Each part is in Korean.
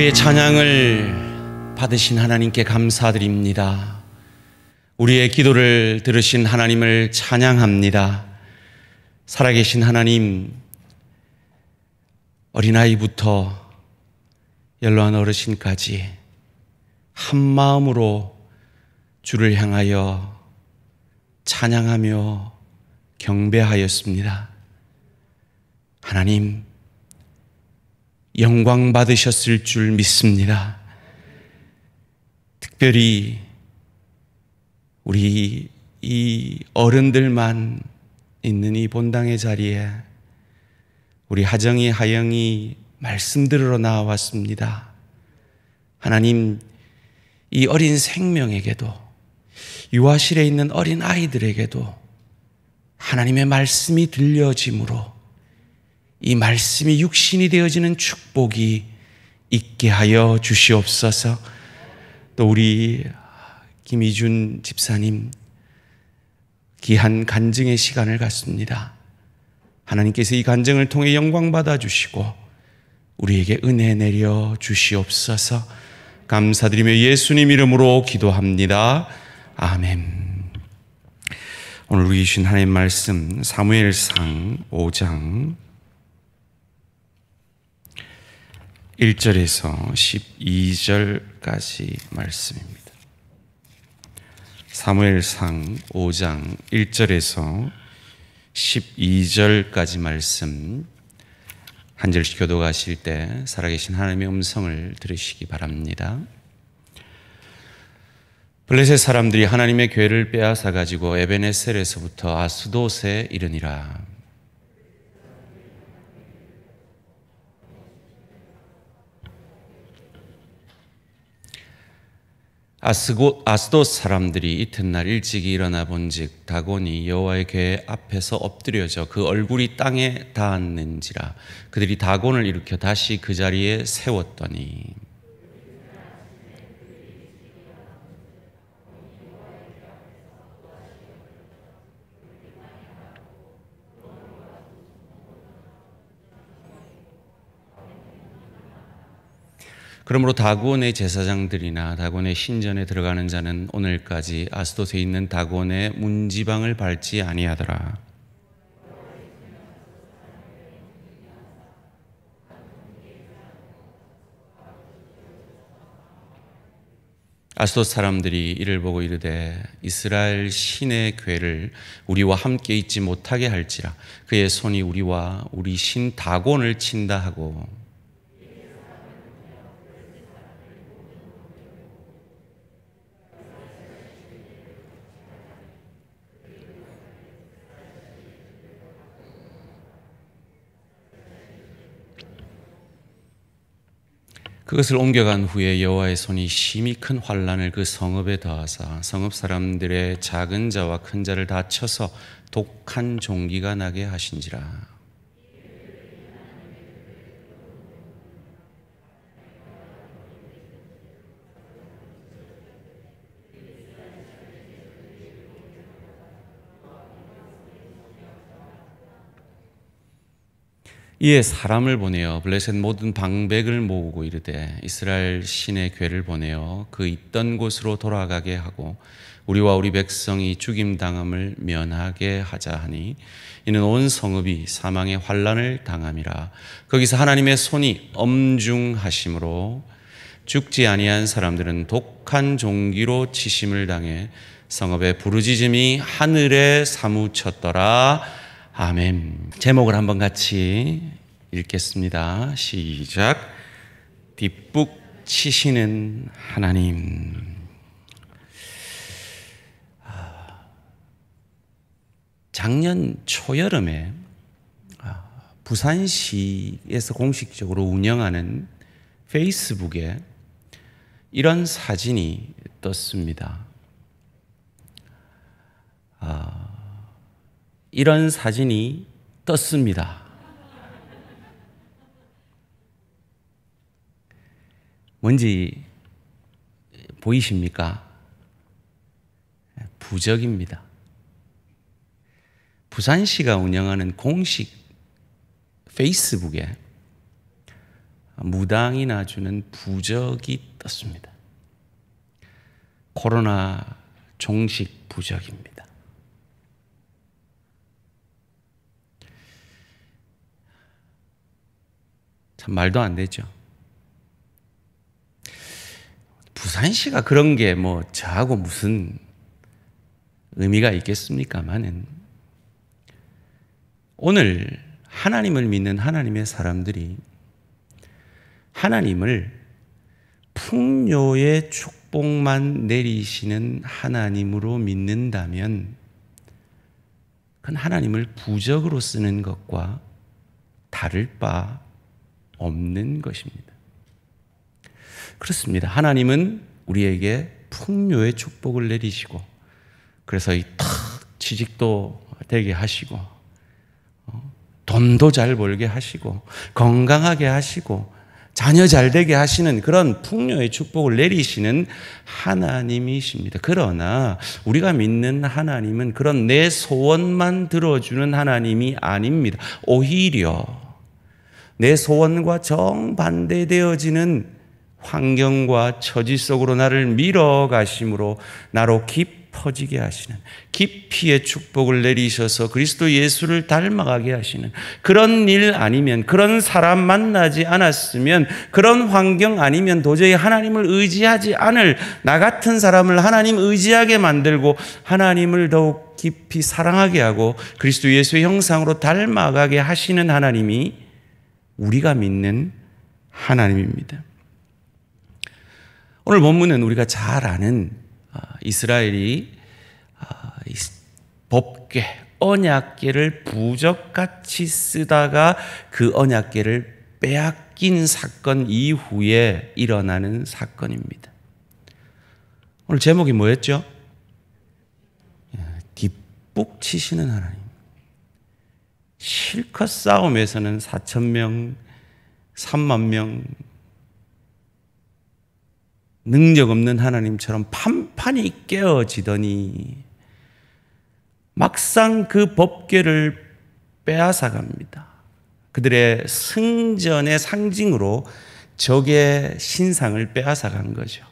우리의 찬양을 받으신 하나님께 감사드립니다. 우리의 기도를 들으신 하나님을 찬양합니다. 살아계신 하나님, 어린아이부터 연로한 어르신까지 한 마음으로 주를 향하여 찬양하며 경배하였습니다. 하나님, 영광 받으셨을 줄 믿습니다. 특별히 우리 이 어른들만 있는 이 본당의 자리에 우리 하정이, 하영이 말씀 들으러 나왔습니다. 하나님, 이 어린 생명에게도, 유아실에 있는 어린 아이들에게도 하나님의 말씀이 들려짐으로 이 말씀이 육신이 되어지는 축복이 있게 하여 주시옵소서. 또 우리 김희준 집사님 귀한 간증의 시간을 갖습니다. 하나님께서 이 간증을 통해 영광 받아 주시고 우리에게 은혜 내려 주시옵소서. 감사드리며 예수님 이름으로 기도합니다. 아멘. 오늘 우리 주신 하나님 말씀 사무엘상 5장 1절에서 12절까지 말씀입니다. 사무엘상 5장 1절에서 12절까지 말씀, 한 절씩 교도하실 때 살아계신 하나님의 음성을 들으시기 바랍니다. 블레셋 사람들이 하나님의 궤를 빼앗아 가지고 에베네셀에서부터 아스돗에 이르니라. 아스돗 사람들이 이튿날 일찍이 일어나 본즉 다곤이 여호와의 궤 앞에서 엎드려져 그 얼굴이 땅에 닿았는지라. 그들이 다곤을 일으켜 다시 그 자리에 세웠더니 그러므로 다곤의 제사장들이나 다곤의 신전에 들어가는 자는 오늘까지 아스돗에 있는 다곤의 문지방을 밟지 아니하더라. 아스돗 사람들이 이를 보고 이르되 이스라엘 신의 궤를 우리와 함께 있지 못하게 할지라. 그의 손이 우리와 우리 신 다곤을 친다 하고 그것을 옮겨간 후에 여호와의 손이 심히 큰 환난을 그 성읍에 더하사 성읍 사람들의 작은 자와 큰 자를 다 쳐서 독한 종기가 나게 하신지라. 이에 사람을 보내어 블레셋 모든 방백을 모으고 이르되 이스라엘 신의 궤를 보내어 그 있던 곳으로 돌아가게 하고 우리와 우리 백성이 죽임당함을 면하게 하자 하니 이는 온 성읍이 사망의 환난을 당함이라. 거기서 하나님의 손이 엄중하심으로 죽지 아니한 사람들은 독한 종기로 치심을 당해 성읍의 부르짖음이 하늘에 사무쳤더라. 아멘. 제목을 한번 같이 읽겠습니다. 시작. 뒷북 치시는 하나님. 작년 초여름에 부산시에서 공식적으로 운영하는 페이스북에 이런 사진이 떴습니다. 이런 사진이 떴습니다. 뭔지 보이십니까? 부적입니다. 부산시가 운영하는 공식 페이스북에 무당이나 주는 부적이 떴습니다. 코로나 종식 부적입니다. 참 말도 안 되죠. 부산시가 그런 게 뭐 저하고 무슨 의미가 있겠습니까마는 오늘 하나님을 믿는 하나님의 사람들이 하나님을 풍요의 축복만 내리시는 하나님으로 믿는다면 그건 하나님을 부적으로 쓰는 것과 다를 바 없는 것입니다. 그렇습니다. 하나님은 우리에게 풍요의 축복을 내리시고 그래서 취직도 되게 하시고 돈도 잘 벌게 하시고 건강하게 하시고 자녀 잘 되게 하시는 그런 풍요의 축복을 내리시는 하나님이십니다. 그러나 우리가 믿는 하나님은 그런 내 소원만 들어주는 하나님이 아닙니다. 오히려 내 소원과 정반대되어지는 환경과 처지 속으로 나를 밀어가심으로 나로 깊어지게 하시는, 깊이의 축복을 내리셔서 그리스도 예수를 닮아가게 하시는 그런 일 아니면, 그런 사람 만나지 않았으면, 그런 환경 아니면 도저히 하나님을 의지하지 않을 나 같은 사람을 하나님 의지하게 만들고 하나님을 더욱 깊이 사랑하게 하고 그리스도 예수의 형상으로 닮아가게 하시는 하나님이 우리가 믿는 하나님입니다. 오늘 본문은 우리가 잘 아는 이스라엘이 법궤, 언약궤를 부적같이 쓰다가 그 언약궤를 빼앗긴 사건 이후에 일어나는 사건입니다. 오늘 제목이 뭐였죠? 뒷북 치시는 하나님. 실컷 싸움에서는 4,000명, 30,000명, 능력 없는 하나님처럼 판판이 깨어지더니 막상 그 법궤를 빼앗아 갑니다. 그들의 승전의 상징으로 적의 신상을 빼앗아 간 거죠.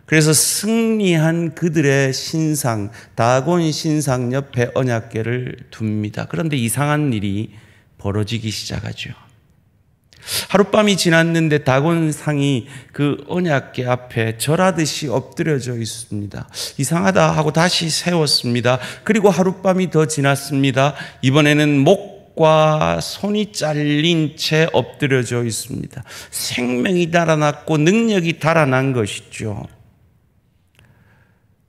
그래서 승리한 그들의 신상, 다곤 신상 옆에 언약궤를 둡니다. 그런데 이상한 일이 벌어지기 시작하죠. 하룻밤이 지났는데 다곤상이 그 언약궤 앞에 절하듯이 엎드려져 있습니다. 이상하다 하고 다시 세웠습니다. 그리고 하룻밤이 더 지났습니다. 이번에는 목과 손이 잘린 채 엎드려져 있습니다. 생명이 달아났고 능력이 달아난 것이죠.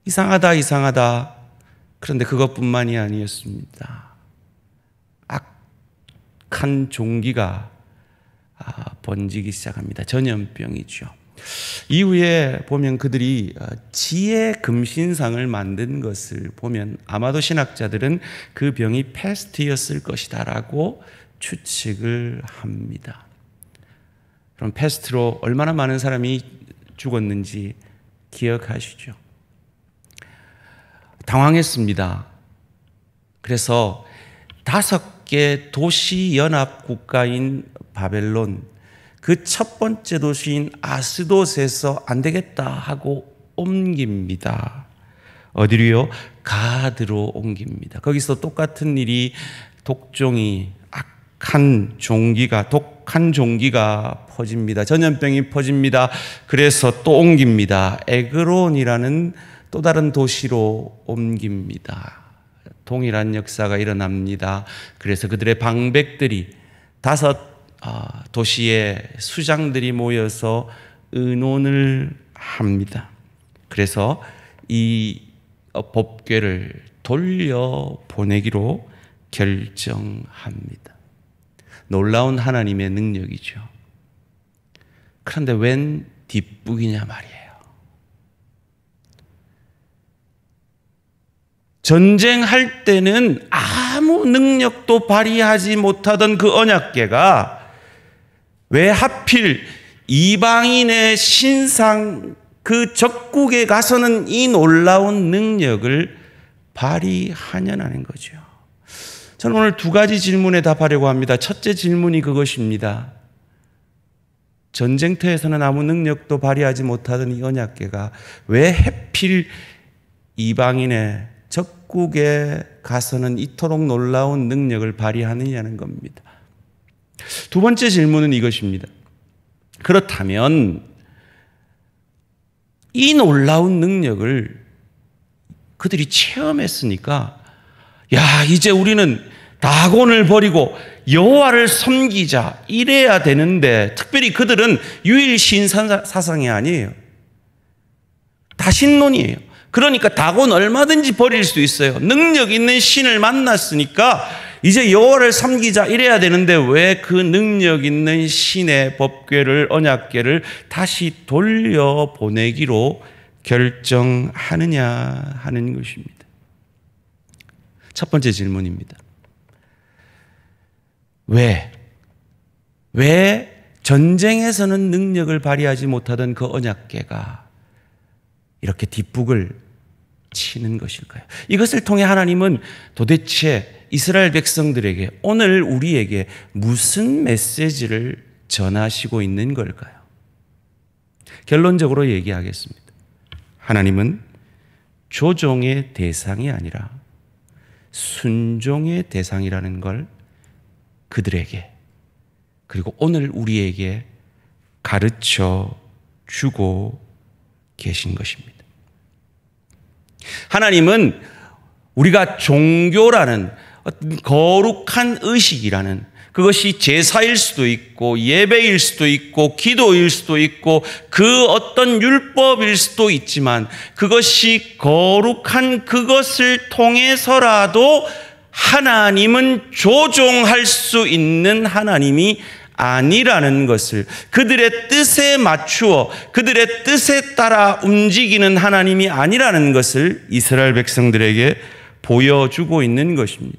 이상하다, 이상하다. 그런데 그것뿐만이 아니었습니다. 악한 종기가 번지기 시작합니다. 전염병이죠. 이후에 보면 그들이 지혜 금신상을 만든 것을 보면 아마도 신학자들은 그 병이 패스트였을 것이다라고 추측을 합니다. 그럼 패스트로 얼마나 많은 사람이 죽었는지 기억하시죠? 당황했습니다. 그래서 5개 도시 연합 국가인 바벨론, 그 첫 번째 도시인 아스돗에서 안 되겠다 하고 옮깁니다. 어디로요? 가드로 옮깁니다. 거기서 똑같은 일이 독종이, 악한 종기가, 독한 종기가 퍼집니다. 전염병이 퍼집니다. 그래서 또 옮깁니다. 에그론이라는 또 다른 도시로 옮깁니다. 동일한 역사가 일어납니다. 그래서 그들의 방백들이 5 도시의 수장들이 모여서 의논을 합니다. 그래서 이 법궤를 돌려보내기로 결정합니다. 놀라운 하나님의 능력이죠. 그런데 웬 뒷북이냐 말이에요. 전쟁할 때는 아무 능력도 발휘하지 못하던 그 언약궤가 왜 하필 이방인의 신상 그 적국에 가서는 이 놀라운 능력을 발휘하냐는 거죠. 저는 오늘 2가지 질문에 답하려고 합니다. 첫째 질문이 그것입니다. 전쟁터에서는 아무 능력도 발휘하지 못하던 이 언약궤가 왜 하필 이방인의 적국에 가서는 이토록 놀라운 능력을 발휘하느냐는 겁니다. 두 번째 질문은 이것입니다. 그렇다면 이 놀라운 능력을 그들이 체험했으니까 야, 이제 우리는 다곤을 버리고 여호와를 섬기자 이래야 되는데, 특별히 그들은 유일신 사상이 아니에요. 다신론이에요. 그러니까 다곤 얼마든지 버릴 수 있어요. 능력 있는 신을 만났으니까 이제 여호와를 섬기자 이래야 되는데 왜 그 능력 있는 신의 법궤를, 언약궤를 다시 돌려보내기로 결정하느냐 하는 것입니다. 첫 번째 질문입니다. 왜 전쟁에서는 능력을 발휘하지 못하던 그 언약궤가 이렇게 뒷북을 치는 것일까요? 이것을 통해 하나님은 도대체 이스라엘 백성들에게, 오늘 우리에게 무슨 메시지를 전하시고 있는 걸까요? 결론적으로 얘기하겠습니다. 하나님은 조종의 대상이 아니라 순종의 대상이라는 걸 그들에게, 그리고 오늘 우리에게 가르쳐 주고 계신 것입니다. 하나님은 우리가 종교라는 어떤 거룩한 의식이라는, 그것이 제사일 수도 있고 예배일 수도 있고 기도일 수도 있고 그 어떤 율법일 수도 있지만, 그것이 거룩한 그것을 통해서라도 하나님은 조종할 수 있는 하나님이 아니라는 것을, 그들의 뜻에 맞추어 그들의 뜻에 따라 움직이는 하나님이 아니라는 것을 이스라엘 백성들에게 보여주고 있는 것입니다.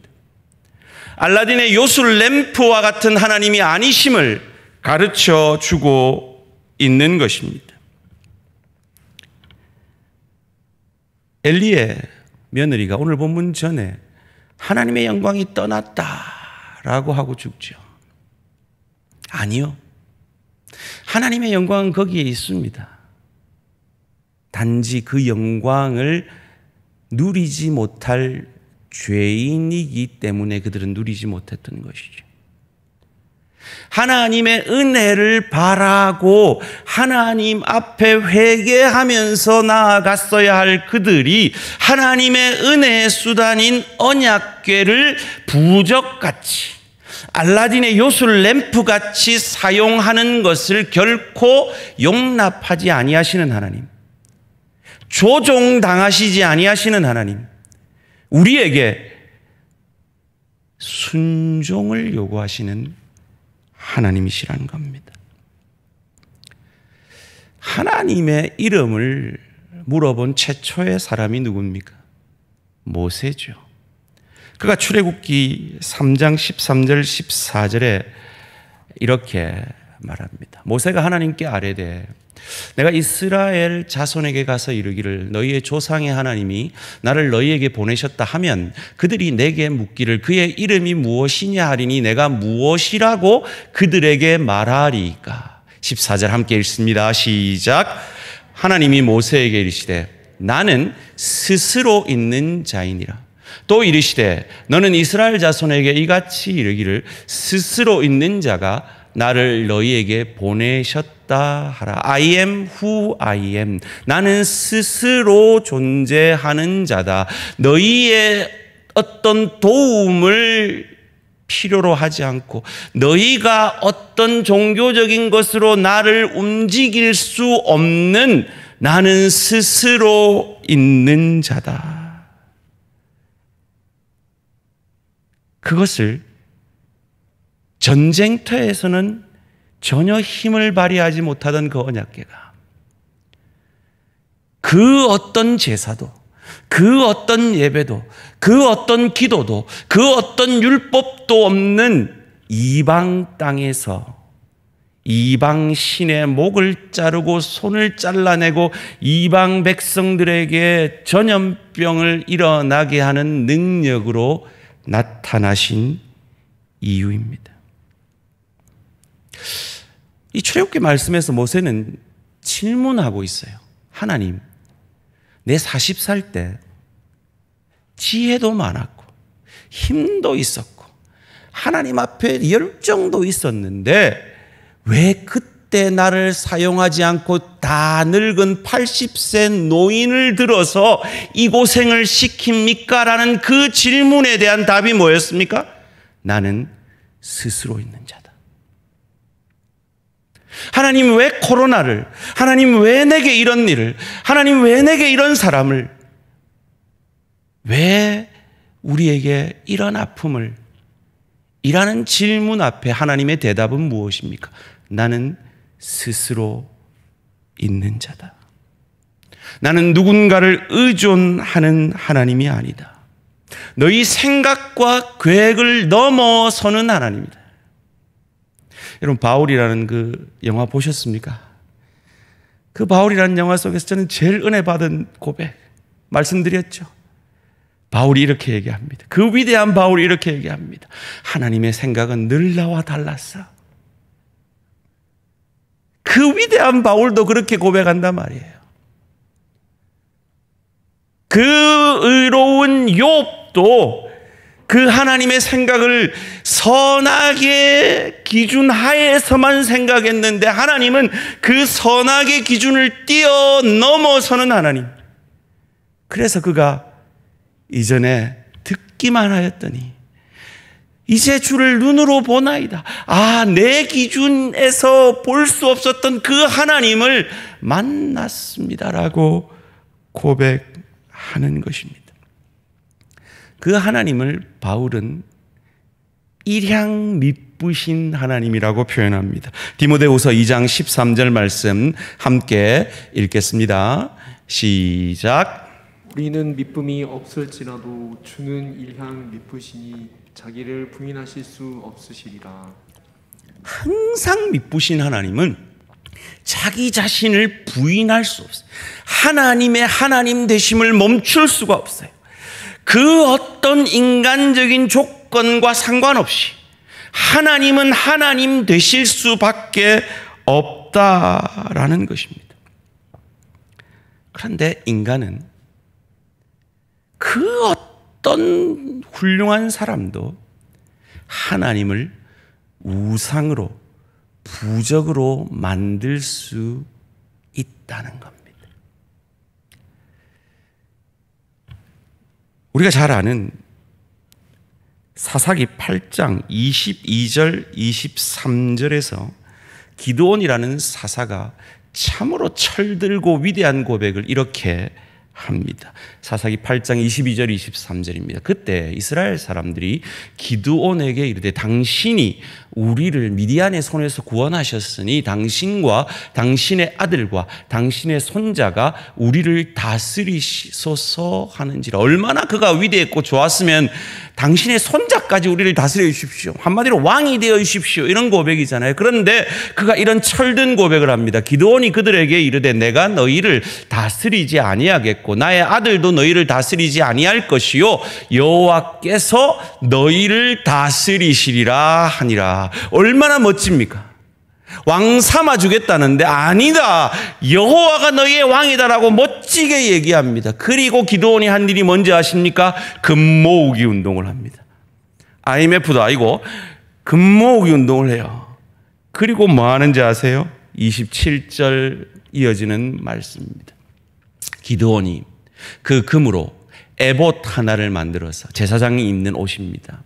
알라딘의 요술 램프와 같은 하나님이 아니심을 가르쳐 주고 있는 것입니다. 엘리의 며느리가 오늘 본문 전에 하나님의 영광이 떠났다라고 하고 죽죠. 아니요. 하나님의 영광은 거기에 있습니다. 단지 그 영광을 누리지 못할 죄인이기 때문에 그들은 누리지 못했던 것이죠. 하나님의 은혜를 바라고 하나님 앞에 회개하면서 나아갔어야 할 그들이 하나님의 은혜의 수단인 언약궤를 부적같이, 알라딘의 요술 램프같이 사용하는 것을 결코 용납하지 아니하시는 하나님, 조종당하시지 아니하시는 하나님, 우리에게 순종을 요구하시는 하나님이시라는 겁니다. 하나님의 이름을 물어본 최초의 사람이 누굽니까? 모세죠. 그가 출애굽기 3장 13절 14절에 이렇게 말합니다. 모세가 하나님께 아뢰되 내가 이스라엘 자손에게 가서 이르기를 너희의 조상의 하나님이 나를 너희에게 보내셨다 하면 그들이 내게 묻기를 그의 이름이 무엇이냐 하리니 내가 무엇이라고 그들에게 말하리이까. 14절 함께 읽습니다. 시작. 하나님이 모세에게 이르시되 나는 스스로 있는 자이니라. 또 이르시되 너는 이스라엘 자손에게 이같이 이르기를 스스로 있는 자가 나를 너희에게 보내셨다 하라. I am who I am. 나는 스스로 존재하는 자다. 너희의 어떤 도움을 필요로 하지 않고 너희가 어떤 종교적인 것으로 나를 움직일 수 없는 나는 스스로 있는 자다. 그것을 전쟁터에서는 전혀 힘을 발휘하지 못하던 그 언약궤가 그 어떤 제사도, 그 어떤 예배도, 그 어떤 기도도, 그 어떤 율법도 없는 이방 땅에서 이방 신의 목을 자르고 손을 잘라내고 이방 백성들에게 전염병을 일어나게 하는 능력으로 나타나신 이유입니다. 이 출애굽기 말씀에서 모세는 질문하고 있어요. 하나님, 내 40살 때 지혜도 많았고 힘도 있었고 하나님 앞에 열정도 있었는데 왜 그때 나를 사용하지 않고 다 늙은 80세 노인을 들어서 이 고생을 시킵니까? 라는 그 질문에 대한 답이 뭐였습니까? 나는 스스로 있는 자다. 하나님 왜 코로나를, 하나님 왜 내게 이런 일을, 하나님 왜 내게 이런 사람을, 왜 우리에게 이런 아픔을, 이라는 질문 앞에 하나님의 대답은 무엇입니까? 나는 스스로 있는 자다. 나는 누군가를 의존하는 하나님이 아니다. 너희 생각과 계획을 넘어서는 하나님이다. 여러분, 바울이라는 그 영화 보셨습니까? 그 바울이라는 영화 속에서 저는 제일 은혜 받은 고백 말씀드렸죠. 바울이 이렇게 얘기합니다. 그 위대한 바울이 이렇게 얘기합니다. 하나님의 생각은 늘 나와 달랐어. 그 위대한 바울도 그렇게 고백한단 말이에요. 그 의로운 욥도 그 하나님의 생각을 선악의 기준 하에서만 생각했는데 하나님은 그 선악의 기준을 뛰어넘어서는 하나님. 그래서 그가 이전에 듣기만 하였더니 이제 주를 눈으로 보나이다. 아, 내 기준에서 볼 수 없었던 그 하나님을 만났습니다라고 고백하는 것입니다. 그 하나님을 바울은 일향 미쁘신 하나님이라고 표현합니다. 디모데후서 2장 13절 말씀 함께 읽겠습니다. 시작. 우리는 미쁨이 없을지라도 주는 일향 미쁘시니 자기를 부인하실 수 없으시리라. 항상 미쁘신 하나님은 자기 자신을 부인할 수 없어요. 하나님의 하나님 되심을 멈출 수가 없어요. 그 어떤 인간적인 조건과 상관없이 하나님은 하나님 되실 수밖에 없다라는 것입니다. 그런데 인간은 그 어떤 훌륭한 사람도 하나님을 우상으로, 부적으로 만들 수 있다는 겁니다. 우리가 잘 아는 사사기 8장 22절 23절에서 기드온이라는 사사가 참으로 철들고 위대한 고백을 이렇게 합니다. 사사기 8장 22절 23절입니다. 그때 이스라엘 사람들이 기드온에게 이르되 당신이 우리를 미디안의 손에서 구원하셨으니 당신과 당신의 아들과 당신의 손자가 우리를 다스리소서 하는지라. 얼마나 그가 위대했고 좋았으면 당신의 손자까지 우리를 다스려 주십시오. 한마디로 왕이 되어 주십시오. 이런 고백이잖아요. 그런데 그가 이런 철든 고백을 합니다. 기드온이 그들에게 이르되 내가 너희를 다스리지 아니하겠고 나의 아들도 너희를 다스리지 아니할 것이요 여호와께서 너희를 다스리시리라 하니라. 얼마나 멋집니까? 왕 삼아 주겠다는데 아니다, 여호와가 너희의 왕이다라고 멋지게 얘기합니다. 그리고 기드온이 한 일이 뭔지 아십니까? 금 모으기 운동을 합니다. IMF도 아니고 금 모으기 운동을 해요. 그리고 뭐 하는지 아세요? 27절 이어지는 말씀입니다. 기드온이 그 금으로 에봇 하나를 만들어서 제사장이 입는 옷입니다.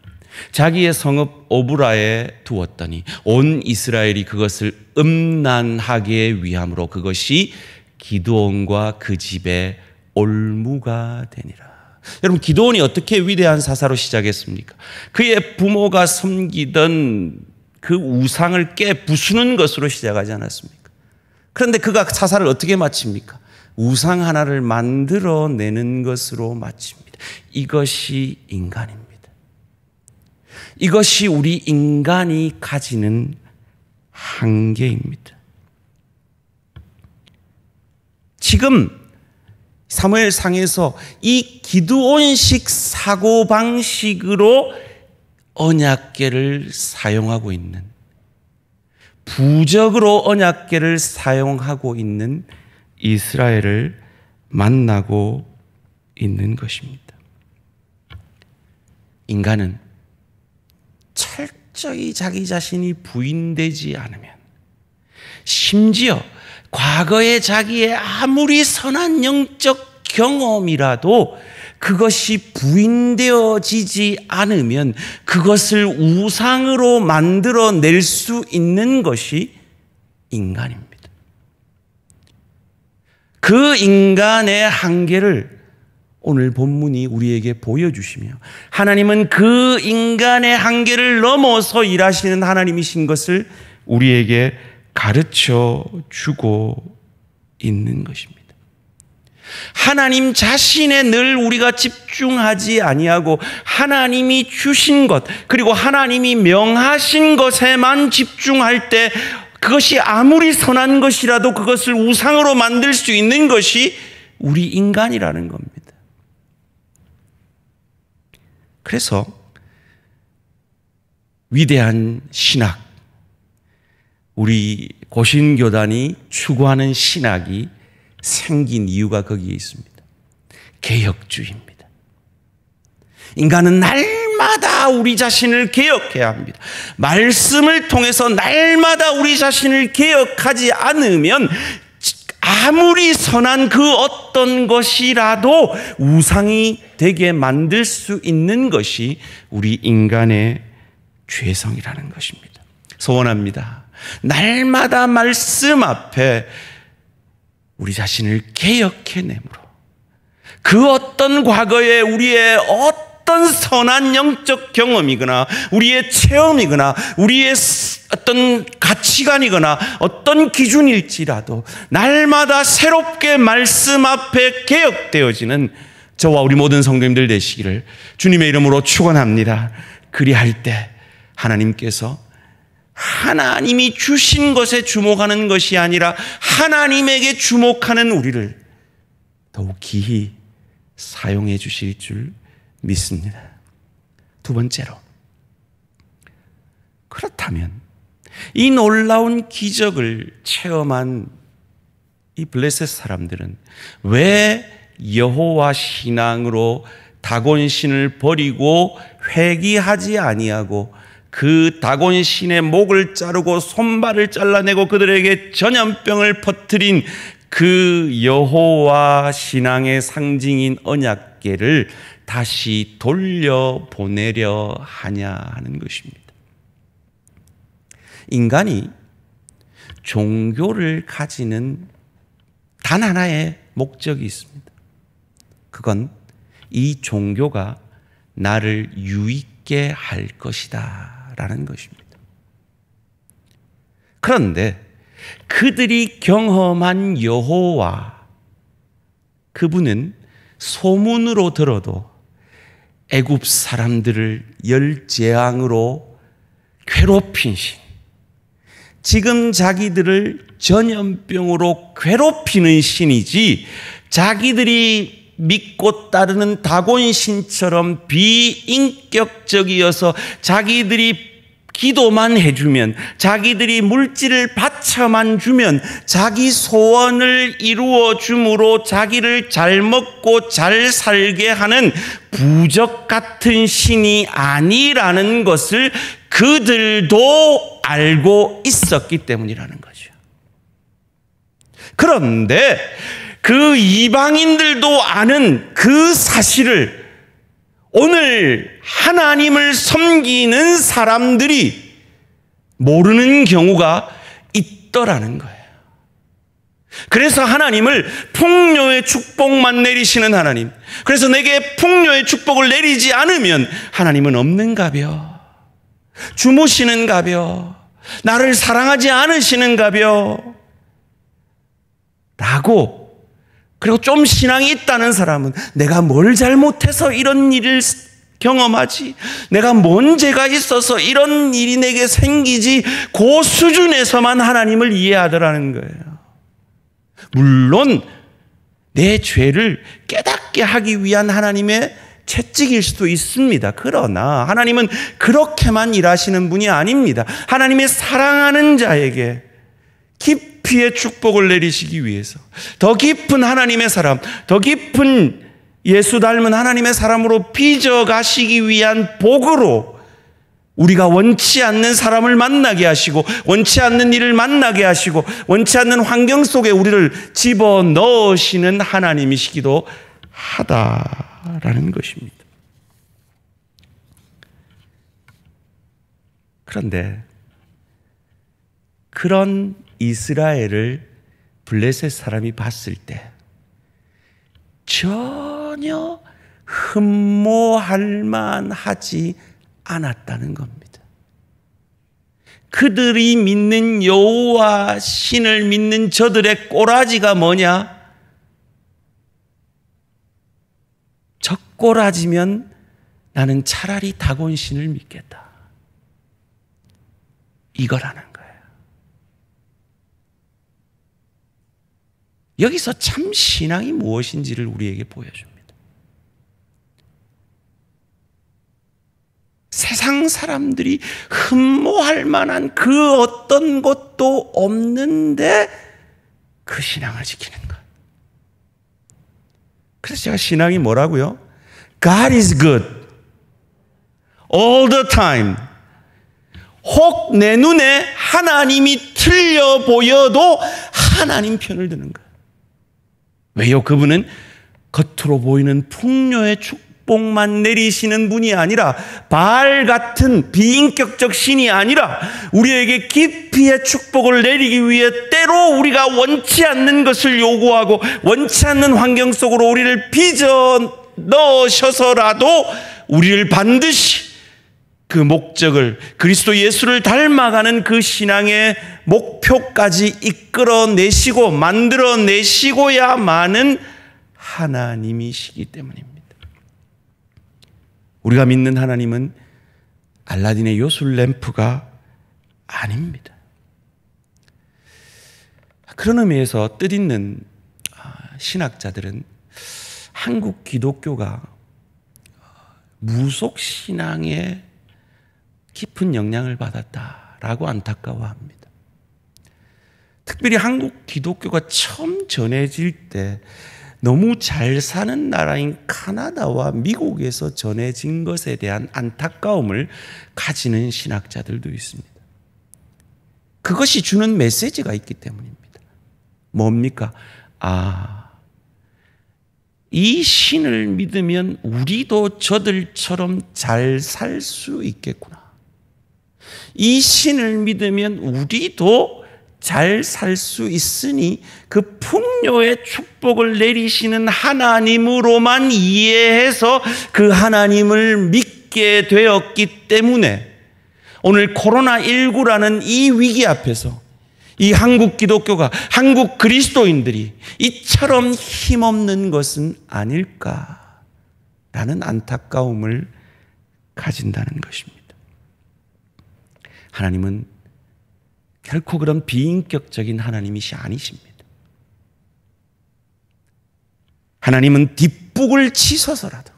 자기의 성읍 오브라에 두었더니 온 이스라엘이 그것을 음란하게 위함으로 그것이 기드온과 그 집의 올무가 되니라. 여러분, 기드온이 어떻게 위대한 사사로 시작했습니까? 그의 부모가 섬기던 그 우상을 깨부수는 것으로 시작하지 않았습니까? 그런데 그가 사사를 어떻게 마칩니까? 우상 하나를 만들어내는 것으로 마칩니다. 이것이 인간입니다. 이것이 우리 인간이 가지는 한계입니다. 지금 사무엘상에서 이 기드온식 사고방식으로 언약궤를 사용하고 있는 부적으로 언약궤를 사용하고 있는 이스라엘을 만나고 있는 것입니다. 인간은 철저히 자기 자신이 부인되지 않으면, 심지어 과거의 자기의 아무리 선한 영적 경험이라도 그것이 부인되어지지 않으면 그것을 우상으로 만들어낼 수 있는 것이 인간입니다. 그 인간의 한계를 오늘 본문이 우리에게 보여주시며, 하나님은 그 인간의 한계를 넘어서 일하시는 하나님이신 것을 우리에게 가르쳐 주고 있는 것입니다. 하나님 자신에 늘 우리가 집중하지 아니하고 하나님이 주신 것, 그리고 하나님이 명하신 것에만 집중할 때 그것이 아무리 선한 것이라도 그것을 우상으로 만들 수 있는 것이 우리 인간이라는 겁니다. 그래서 위대한 신학, 우리 고신교단이 추구하는 신학이 생긴 이유가 거기에 있습니다. 개혁주의입니다. 인간은 날마다 우리 자신을 개혁해야 합니다. 말씀을 통해서 날마다 우리 자신을 개혁하지 않으면 아무리 선한 그 어떤 것이라도 우상이 되게 만들 수 있는 것이 우리 인간의 죄성이라는 것입니다. 소원합니다. 날마다 말씀 앞에 우리 자신을 개혁해내므로 그 어떤 과거에 우리의 어떤 선한 영적 경험이거나 우리의 체험이거나 우리의 어떤 가치관이거나 어떤 기준일지라도 날마다 새롭게 말씀 앞에 개혁되어지는 저와 우리 모든 성도님들 되시기를 주님의 이름으로 축원합니다. 그리할 때 하나님께서 하나님이 주신 것에 주목하는 것이 아니라 하나님에게 주목하는 우리를 더욱 기히 사용해 주실 줄 믿습니다. 두 번째로, 그렇다면 이 놀라운 기적을 체험한 이 블레셋 사람들은 왜 여호와 신앙으로 다곤신을 버리고 회귀하지 아니하고 그 다곤신의 목을 자르고 손발을 잘라내고 그들에게 전염병을 퍼뜨린 그 여호와 신앙의 상징인 언약궤를 다시 돌려보내려 하냐 하는 것입니다. 인간이 종교를 가지는 단 하나의 목적이 있습니다. 그건 이 종교가 나를 유익게 할 것이다 라는 것입니다. 그런데 그들이 경험한 여호와, 그분은 소문으로 들어도 애굽 사람들을 열재앙으로 괴롭힌 신, 지금 자기들을 전염병으로 괴롭히는 신이지 자기들이 믿고 따르는 다곤신처럼 비인격적이어서 자기들이 기도만 해주면, 자기들이 물질을 바쳐만 주면 자기 소원을 이루어 줌으로 자기를 잘 먹고 잘 살게 하는 부적 같은 신이 아니라는 것을 그들도 알고 있었기 때문이라는 거죠. 그런데 그 이방인들도 아는 그 사실을 오늘 하나님을 섬기는 사람들이 모르는 경우가 있더라는 거예요. 그래서 하나님을 풍요의 축복만 내리시는 하나님, 그래서 내게 풍요의 축복을 내리지 않으면 하나님은 없는가벼, 주무시는가벼, 나를 사랑하지 않으시는가벼 라고. 그리고 좀 신앙이 있다는 사람은 내가 뭘 잘못해서 이런 일을 경험하지, 내가 뭔 죄가 있어서 이런 일이 내게 생기지, 그 수준에서만 하나님을 이해하더라는 거예요. 물론 내 죄를 깨닫게 하기 위한 하나님의 채찍일 수도 있습니다. 그러나 하나님은 그렇게만 일하시는 분이 아닙니다. 하나님의 사랑하는 자에게 깊이의 축복을 내리시기 위해서 더 깊은 하나님의 사람, 더 깊은 예수 닮은 하나님의 사람으로 빚어가시기 위한 복으로 우리가 원치 않는 사람을 만나게 하시고 원치 않는 일을 만나게 하시고 원치 않는 환경 속에 우리를 집어넣으시는 하나님이시기도 하다라는 것입니다. 그런데 그런 이스라엘을 블레셋 사람이 봤을 때 전혀 흠모할 만하지 않았다는 겁니다. 그들이 믿는 여호와 신을 믿는 저들의 꼬라지가 뭐냐? 저 꼬라지면 나는 차라리 다곤 신을 믿겠다. 이거라는 거예요. 여기서 참 신앙이 무엇인지를 우리에게 보여줍니다. 세상 사람들이 흠모할 만한 그 어떤 것도 없는데 그 신앙을 지키는 것. 그래서 제가 신앙이 뭐라고요? God is good all the time. 혹 내 눈에 하나님이 틀려 보여도 하나님 편을 드는 거예요. 왜요? 그분은 겉으로 보이는 풍요의 축복만 내리시는 분이 아니라 바알 같은 비인격적 신이 아니라 우리에게 깊이의 축복을 내리기 위해 때로 우리가 원치 않는 것을 요구하고 원치 않는 환경 속으로 우리를 빚어 넣으셔서라도 우리를 반드시 그 목적을 그리스도 예수를 닮아가는 그 신앙의 목표까지 이끌어내시고 만들어내시고야만은 하나님이시기 때문입니다. 우리가 믿는 하나님은 알라딘의 요술 램프가 아닙니다. 그런 의미에서 뜻있는 신학자들은 한국 기독교가 무속신앙에 깊은 영향을 받았다라고 안타까워합니다. 특별히 한국 기독교가 처음 전해질 때 너무 잘 사는 나라인 카나다와 미국에서 전해진 것에 대한 안타까움을 가지는 신학자들도 있습니다. 그것이 주는 메시지가 있기 때문입니다. 뭡니까? 이 신을 믿으면 우리도 저들처럼 잘 살 수 있겠구나. 이 신을 믿으면 우리도 잘 살 수 있으니 그 풍요의 축복을 내리시는 하나님으로만 이해해서 그 하나님을 믿게 되었기 때문에 오늘 코로나19라는 이 위기 앞에서 이 한국 기독교가, 한국 그리스도인들이 이처럼 힘없는 것은 아닐까라는 안타까움을 가진다는 것입니다. 하나님은 결코 그런 비인격적인 하나님이시 아니십니다. 하나님은 뒷북을 치서서라도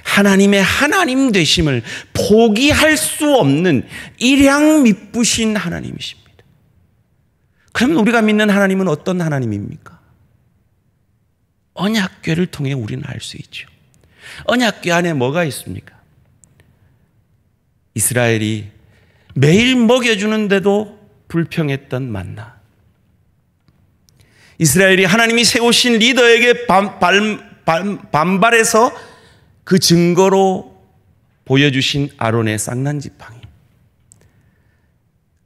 하나님의 하나님 되심을 포기할 수 없는 일양 미쁘신 하나님이십니다. 그러면 우리가 믿는 하나님은 어떤 하나님입니까? 언약궤를 통해 우리는 알 수 있죠. 언약궤 안에 뭐가 있습니까? 이스라엘이 매일 먹여주는데도 불평했던 만나. 이스라엘이 하나님이 세우신 리더에게 반발해서 그 증거로 보여주신 아론의 쌍난지팡이.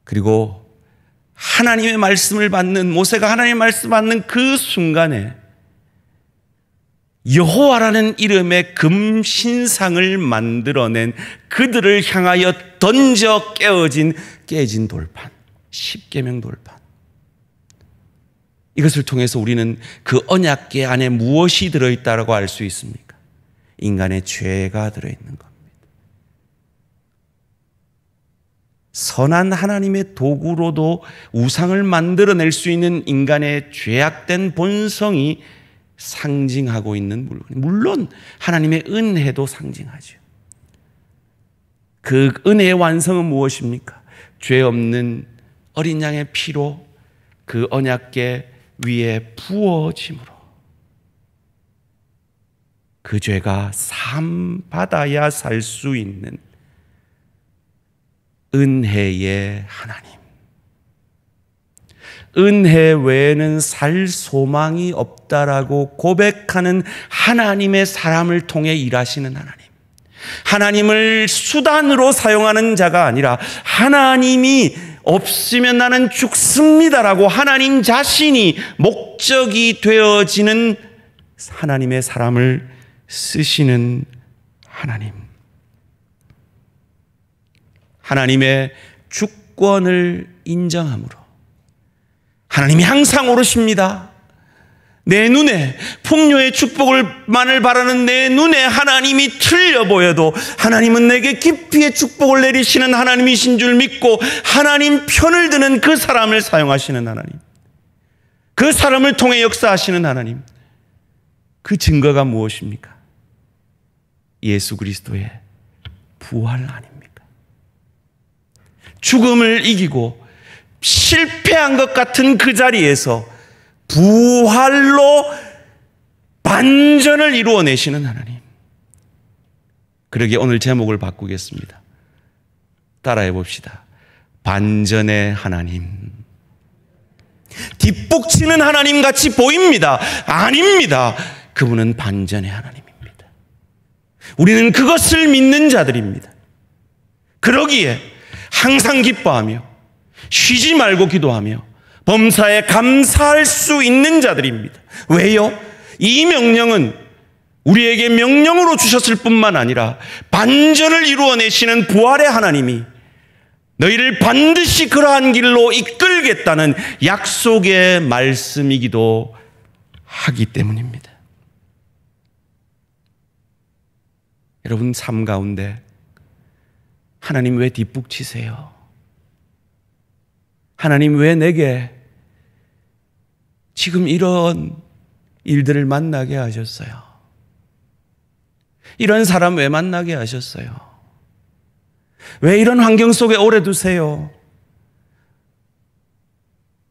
그리고 하나님의 말씀을 받는, 모세가 하나님의 말씀을 받는 그 순간에 여호와라는 이름의 금신상을 만들어낸 그들을 향하여 던져 깨진 돌판, 십계명 돌판. 이것을 통해서 우리는 그 언약궤 안에 무엇이 들어있다고 알 수 있습니까? 인간의 죄가 들어있는 겁니다. 선한 하나님의 도구로도 우상을 만들어낼 수 있는 인간의 죄악된 본성이 상징하고 있는 물건. 물론 하나님의 은혜도 상징하죠. 그 은혜의 완성은 무엇입니까? 죄 없는 어린 양의 피로 그 언약궤 위에 부어짐으로 그 죄가 상 받아야 살 수 있는 은혜의 하나님. 은혜 외에는 살 소망이 없다라고 고백하는 하나님의 사람을 통해 일하시는 하나님. 하나님을 수단으로 사용하는 자가 아니라 하나님이 없으면 나는 죽습니다라고 하나님 자신이 목적이 되어지는 하나님의 사람을 쓰시는 하나님. 하나님의 주권을 인정함으로 하나님이 항상 오르십니다. 내 눈에 풍요의 축복을만을 바라는 내 눈에 하나님이 틀려 보여도 하나님은 내게 깊이의 축복을 내리시는 하나님이신 줄 믿고 하나님 편을 드는 그 사람을 사용하시는 하나님, 그 사람을 통해 역사하시는 하나님. 그 증거가 무엇입니까? 예수 그리스도의 부활 아닙니까? 죽음을 이기고 실패한 것 같은 그 자리에서 부활로 반전을 이루어내시는 하나님. 그러기에 오늘 제목을 바꾸겠습니다. 따라해 봅시다. 반전의 하나님. 뒷북치는 하나님 같이 보입니다. 아닙니다. 그분은 반전의 하나님입니다. 우리는 그것을 믿는 자들입니다. 그러기에 항상 기뻐하며 쉬지 말고 기도하며 범사에 감사할 수 있는 자들입니다. 왜요? 이 명령은 우리에게 명령으로 주셨을 뿐만 아니라 반전을 이루어내시는 부활의 하나님이 너희를 반드시 그러한 길로 이끌겠다는 약속의 말씀이기도 하기 때문입니다. 여러분 삶 가운데 하나님 왜 뒷북치세요? 하나님 왜 내게 지금 이런 일들을 만나게 하셨어요? 이런 사람 왜 만나게 하셨어요? 왜 이런 환경 속에 오래 두세요?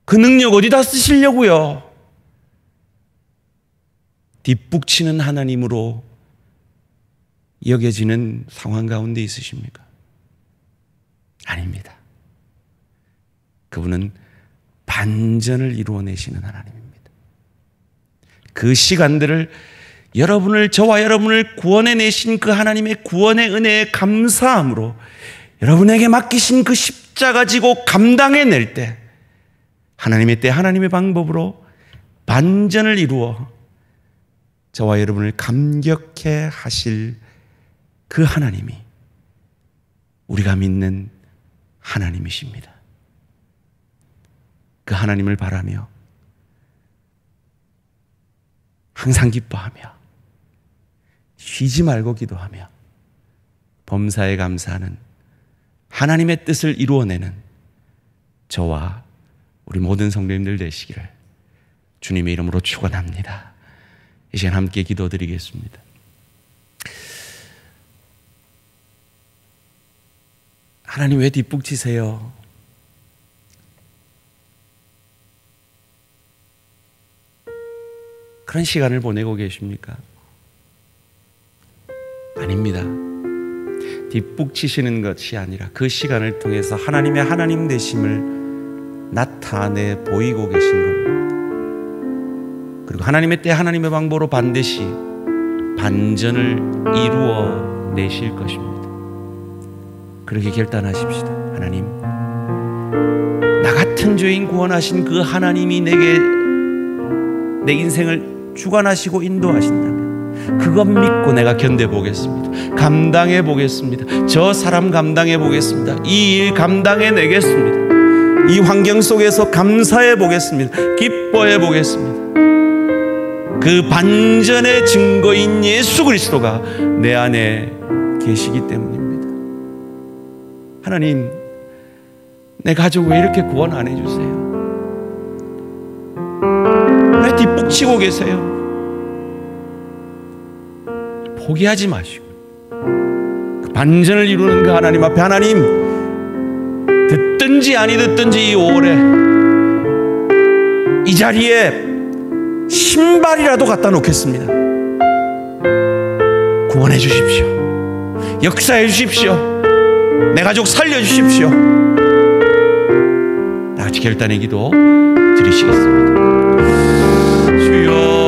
그 능력 어디다 쓰시려고요? 뒷북치는 하나님으로 여겨지는 상황 가운데 있으십니까? 아닙니다. 그분은 반전을 이루어내시는 하나님입니다. 그 시간들을 저와 여러분을 구원해내신 그 하나님의 구원의 은혜에 감사함으로 여러분에게 맡기신 그 십자가 지고 감당해낼 때 하나님의 때 하나님의 방법으로 반전을 이루어 저와 여러분을 감격해 하실 그 하나님이 우리가 믿는 하나님이십니다. 그 하나님을 바라며 항상 기뻐하며 쉬지 말고 기도하며 범사에 감사하는 하나님의 뜻을 이루어내는 저와 우리 모든 성도님들 되시기를 주님의 이름으로 축원합니다. 이 시간 함께 기도드리겠습니다. 하나님 왜 뒷북치세요? 그런 시간을 보내고 계십니까? 아닙니다. 뒷북치시는 것이 아니라 그 시간을 통해서 하나님의 하나님 되심을 나타내 보이고 계신 겁니다. 그리고 하나님의 때 하나님의 방법으로 반드시 반전을 이루어 내실 것입니다. 그렇게 결단하십시다. 하나님, 나 같은 죄인 구원하신 그 하나님이 내게 내 인생을 주관하시고 인도하신다면 그것 믿고 내가 견뎌보겠습니다. 감당해보겠습니다. 저 사람 감당해보겠습니다. 이 일 감당해내겠습니다. 이 환경 속에서 감사해보겠습니다. 기뻐해보겠습니다. 그 반전의 증거인 예수 그리스도가 내 안에 계시기 때문입니다. 하나님, 내 가족 왜 이렇게 구원 안 해주세요? 왜 뒷북치고 계세요? 포기하지 마시고 그 반전을 이루는 그 하나님 앞에 하나님 듣든지 아니 듣든지 이 5월에 이 자리에 신발이라도 갖다 놓겠습니다. 구원해 주십시오. 역사해 주십시오. 내 가족 살려 주십시오. 다 같이 결단의 기도 드리시겠습니다. 주여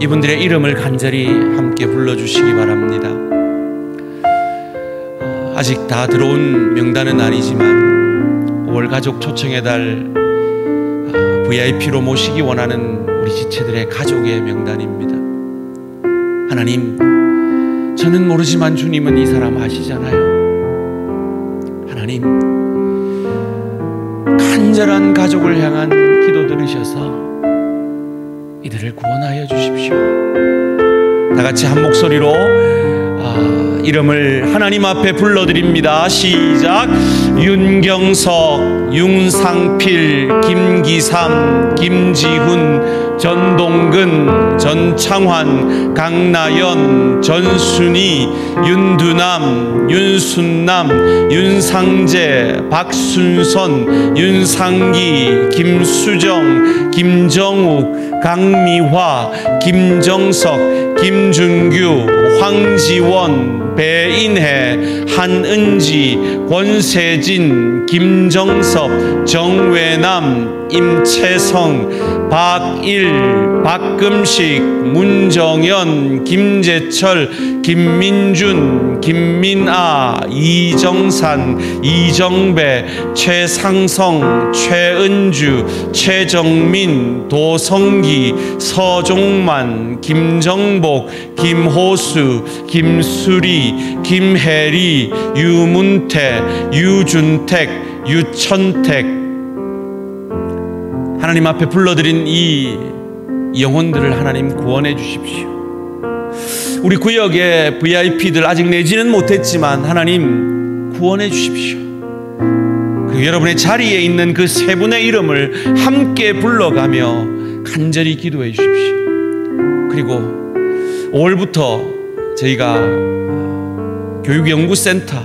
이분들의 이름을 간절히 함께 불러주시기 바랍니다. 아직 다 들어온 명단은 아니지만 5월 가족 초청의 달 VIP로 모시기 원하는 우리 지체들의 가족의 명단입니다. 하나님, 저는 모르지만 주님은 이 사람 아시잖아요. 하나님, 간절한 가족을 향한 기도 들으셔서 이들을 구원하여 주십시오. 다 같이 한 목소리로 이름을 하나님 앞에 불러드립니다. 시작. 윤경석, 윤상필, 김기삼, 김지훈, 전동근, 전창환, 강나연, 전순희, 윤두남, 윤순남, 윤상재, 박순선, 윤상기, 김수정, 김정욱, 강미화, 김정석, 김준규, 황지원, 배인혜, 한은지, 권세진, 김정섭, 정외남, 임채성, 박일, 박금식, 문정현, 김재철, 김민준, 김민아, 이정산, 이정배, 최상성, 최은주, 최정민, 도성기, 서종만, 김정복, 김호수, 김수리, 김혜리, 유문태, 유준택, 유천택. 하나님 앞에 불러드린 이 영혼들을 하나님 구원해 주십시오. 우리 구역의 VIP들 아직 내지는 못했지만 하나님 구원해 주십시오. 그리고 여러분의 자리에 있는 그 세 분의 이름을 함께 불러가며 간절히 기도해 주십시오. 그리고 5월부터 저희가 교육연구센터,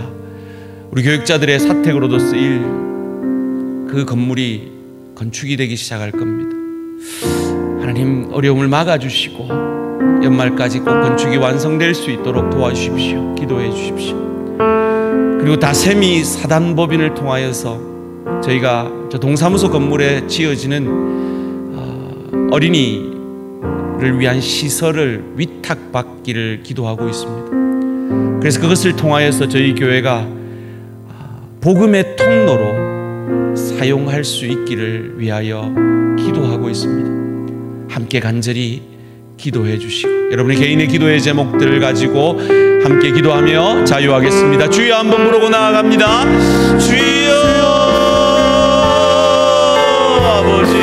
우리 교육자들의 사택으로도 쓰일 그 건물이 건축이 되기 시작할 겁니다. 하나님 어려움을 막아주시고 연말까지 꼭 건축이 완성될 수 있도록 도와주십시오. 기도해 주십시오. 그리고 다세미 사단법인을 통하여서 저희가 저 동사무소 건물에 지어지는 어린이를 위한 시설을 위탁받기를 기도하고 있습니다. 그래서 그것을 통하여서 저희 교회가 복음의 통로로 사용할 수 있기를 위하여 기도하고 있습니다. 함께 간절히 기도해 주시고 여러분의 개인의 기도의 제목들을 가지고 함께 기도하며 자유하겠습니다. 주여 한번 부르고 나아갑니다. 주여 아버지